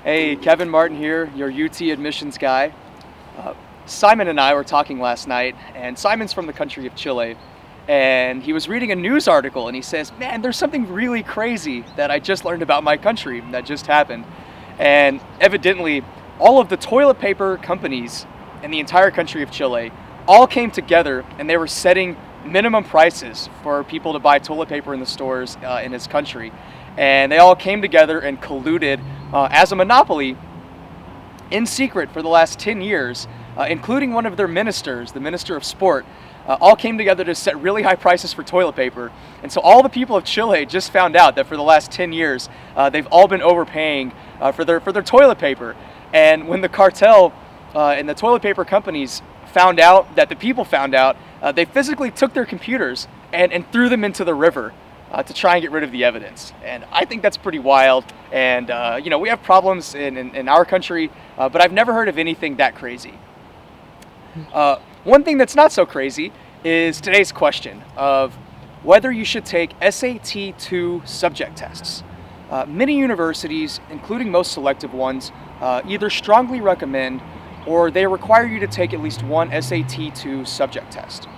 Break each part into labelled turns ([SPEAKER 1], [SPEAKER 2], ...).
[SPEAKER 1] Hey, Kevin Martin here, your UT admissions guy. Simon and I were talking last night, and Simon's from the country of Chile, and he was reading a news article, and he says, man, there's something really crazy that I just learned about my country that just happened. And evidently, all of the toilet paper companies in the entire country of Chile all came together, and they were setting minimum prices for people to buy toilet paper in the stores in his country. And they all came together and colluded as a monopoly in secret for the last 10 years, including one of their ministers, the Minister of Sport, all came together to set really high prices for toilet paper. And so all the people of Chile just found out that for the last 10 years, they've all been overpaying for their toilet paper. And when the cartel and the toilet paper companies found out that the people found out, they physically took their computers and threw them into the river to try and get rid of the evidence. And I think that's pretty wild. And we have problems in our country, but I've never heard of anything that crazy. One thing that's not so crazy is today's question of whether you should take SAT 2 subject tests. Many universities, including most selective ones, either strongly recommend or they require you to take at least one SAT 2 subject test.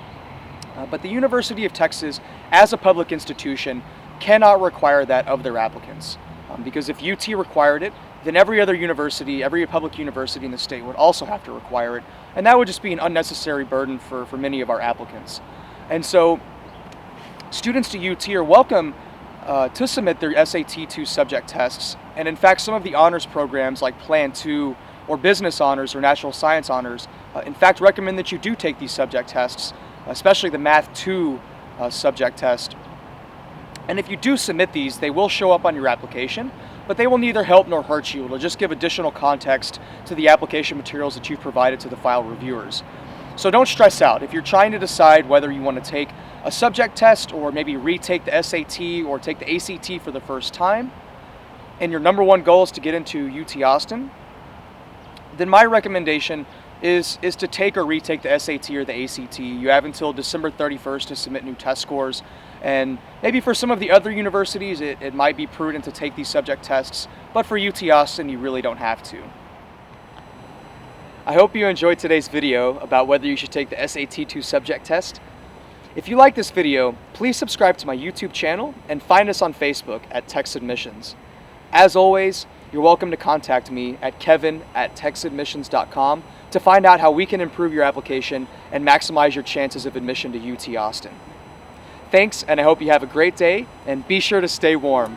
[SPEAKER 1] But the University of Texas, as a public institution, cannot require that of their applicants. Because if UT required it, then every other university, every public university in the state would also have to require it. And that would just be an unnecessary burden for many of our applicants. And so students to UT are welcome to submit their SAT 2 subject tests. And in fact, some of the honors programs like Plan 2 or Business Honors or Natural Science Honors, in fact, recommend that you do take these subject tests, especially the Math 2 subject test. And if you do submit these, they will show up on your application, but they will neither help nor hurt you. It'll just give additional context to the application materials that you've provided to the file reviewers. So don't stress out. If you're trying to decide whether you want to take a subject test or maybe retake the SAT or take the ACT for the first time, and your number one goal is to get into UT Austin, then my recommendation is to take or retake the SAT or the ACT. You have until December 31st to submit new test scores. And maybe for some of the other universities, it might be prudent to take these subject tests, but for UT Austin, you really don't have to. I hope you enjoyed today's video about whether you should take the SAT 2 subject test. If you like this video, please subscribe to my YouTube channel and find us on Facebook at Tex Admissions. As always, you're welcome to contact me at kevin@texadmissions.com to find out how we can improve your application and maximize your chances of admission to UT Austin. Thanks, and I hope you have a great day, and be sure to stay warm.